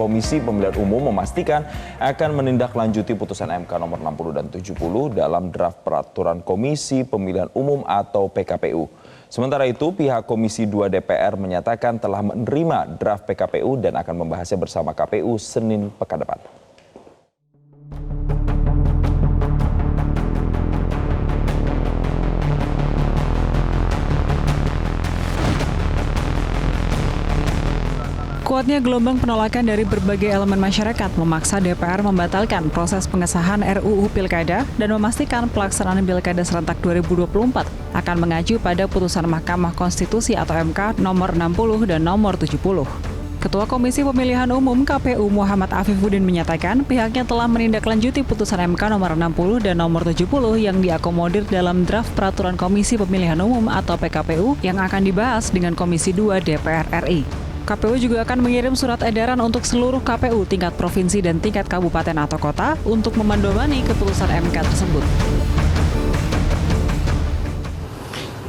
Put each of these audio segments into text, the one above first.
Komisi Pemilihan Umum memastikan akan menindaklanjuti putusan MK nomor 60 dan 70 dalam draft peraturan Komisi Pemilihan Umum atau PKPU. Sementara itu, pihak Komisi 2 DPR menyatakan telah menerima draft PKPU dan akan membahasnya bersama KPU Senin pekan depan. Kuatnya gelombang penolakan dari berbagai elemen masyarakat memaksa DPR membatalkan proses pengesahan RUU Pilkada dan memastikan pelaksanaan Pilkada serentak 2024 akan mengacu pada putusan Mahkamah Konstitusi atau MK nomor 60 dan nomor 70. Ketua Komisi Pemilihan Umum KPU Muhammad Afifuddin menyatakan pihaknya telah menindaklanjuti putusan MK nomor 60 dan nomor 70 yang diakomodir dalam draft peraturan Komisi Pemilihan Umum atau PKPU yang akan dibahas dengan Komisi 2 DPR RI. KPU juga akan mengirim surat edaran untuk seluruh KPU tingkat provinsi dan tingkat kabupaten atau kota untuk memandomani keputusan MK tersebut.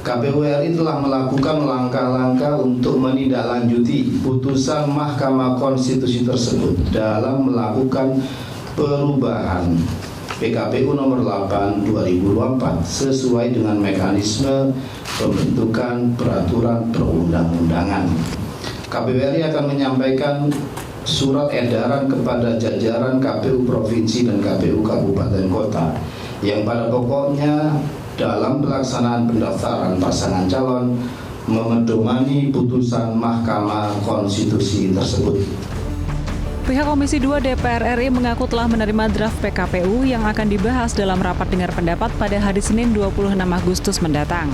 KPU RI telah melakukan langkah-langkah untuk menindaklanjuti putusan Mahkamah Konstitusi tersebut dalam melakukan perubahan PKPU nomor 8 2024 sesuai dengan mekanisme pembentukan peraturan perundang-undangan. KPU RI akan menyampaikan surat edaran kepada jajaran KPU Provinsi dan KPU Kabupaten Kota yang pada pokoknya dalam pelaksanaan pendaftaran pasangan calon memedomani putusan Mahkamah Konstitusi tersebut. Pihak Komisi 2 DPR RI mengaku telah menerima draft PKPU yang akan dibahas dalam rapat dengar pendapat pada hari Senin 26 Agustus mendatang.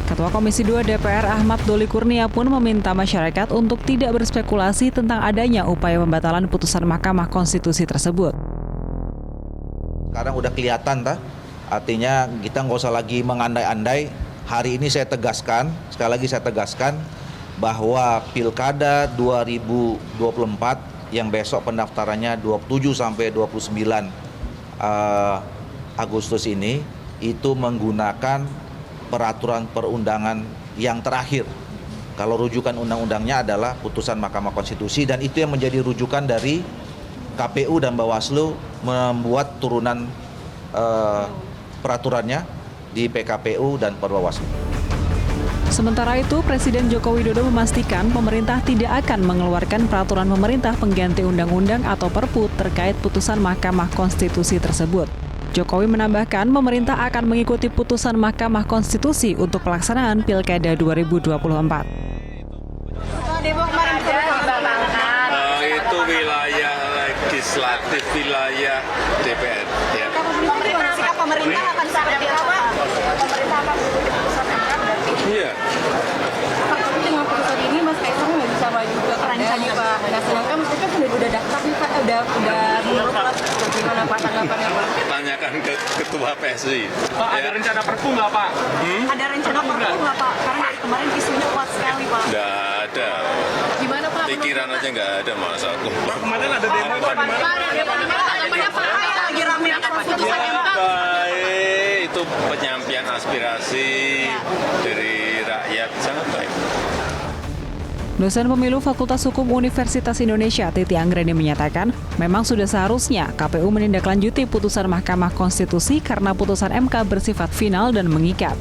Ketua Komisi 2 DPR Ahmad Doli Kurnia pun meminta masyarakat untuk tidak berspekulasi tentang adanya upaya pembatalan putusan Mahkamah Konstitusi tersebut. Sekarang udah kelihatan, artinya kita nggak usah lagi mengandai-andai. Hari ini saya tegaskan, sekali lagi saya tegaskan, bahwa Pilkada 2024 yang besok pendaftarannya 27 sampai 29 Agustus ini, itu menggunakan peraturan perundangan yang terakhir. Kalau rujukan undang-undangnya adalah putusan Mahkamah Konstitusi dan itu yang menjadi rujukan dari KPU dan Bawaslu membuat turunan peraturannya di PKPU dan Bawaslu. Sementara itu, Presiden Joko Widodo memastikan pemerintah tidak akan mengeluarkan peraturan pemerintah pengganti undang-undang atau Perpu terkait putusan Mahkamah Konstitusi tersebut. Jokowi menambahkan pemerintah akan mengikuti putusan Mahkamah Konstitusi untuk pelaksanaan Pilkada 2024. Itu wilayah legislatif, wilayah DPR. Ya. Sikap pemerintah akan seperti apa? Pemerintah akan Iya. Tapi dengan putusan ini Mas Kaisang nggak bisa maju ke Rancanya Pak. Nah, sedangkan Mas Kaisang udah daftar nih Pak, udah menurut Pak gimana Pak tanggapannya Pak? Tanyakan ke Ketua PSI. Pak, ada rencana Perpu nggak Pak? Ada rencana Perpu nggak Pak? Karena dari kemarin isunya kuat sekali Pak. Nggak ada. Gimana Pak? Pikiran aja nggak ada masa aku. Pak, kemarin ada demo Pak di mana? Tanggapannya Pak, lagi rame putusan MK. Baik, itu penyampaian aspirasi dari rakyat sangat baik. Dosen Pemilu Fakultas Hukum Universitas Indonesia Titi Anggreni menyatakan, memang sudah seharusnya KPU menindaklanjuti putusan Mahkamah Konstitusi karena putusan MK bersifat final dan mengikat.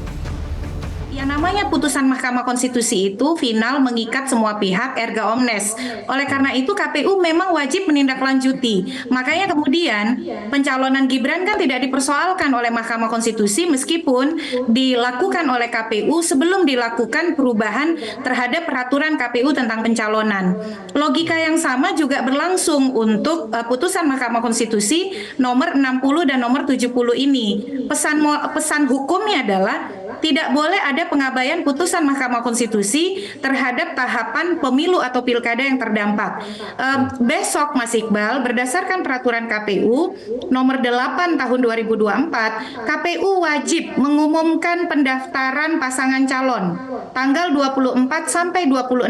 Yang namanya putusan Mahkamah Konstitusi itu final mengikat semua pihak erga omnes. Oleh karena itu KPU memang wajib menindaklanjuti. Makanya kemudian pencalonan Gibran kan tidak dipersoalkan oleh Mahkamah Konstitusi meskipun dilakukan oleh KPU sebelum dilakukan perubahan terhadap peraturan KPU tentang pencalonan. Logika yang sama juga berlangsung untuk putusan Mahkamah Konstitusi nomor 60 dan nomor 70 ini. Pesan hukumnya adalah tidak boleh ada pengabaian putusan Mahkamah Konstitusi terhadap tahapan pemilu atau pilkada yang terdampak. Besok Mas Iqbal, berdasarkan peraturan KPU nomor 8 tahun 2024, KPU wajib mengumumkan pendaftaran pasangan calon tanggal 24 sampai 26,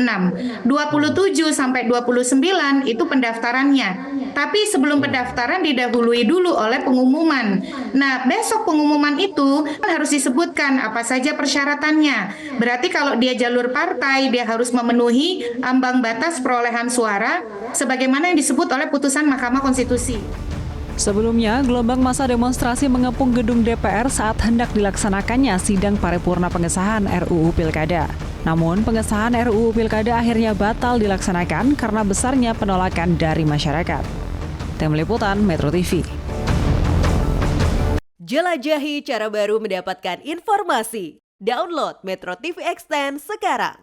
27 sampai 29 itu pendaftarannya. Tapi sebelum pendaftaran didahului dulu oleh pengumuman. Nah, besok pengumuman itu harus disebutkan apa saja persyaratannya. Berarti kalau dia jalur partai, dia harus memenuhi ambang batas perolehan suara sebagaimana yang disebut oleh putusan Mahkamah Konstitusi. Sebelumnya, gelombang massa demonstrasi mengepung gedung DPR saat hendak dilaksanakannya sidang paripurna pengesahan RUU Pilkada. Namun, pengesahan RUU Pilkada akhirnya batal dilaksanakan karena besarnya penolakan dari masyarakat. Tim Liputan Metro TV. Jelajahi cara baru mendapatkan informasi. Download Metro TV Extend sekarang.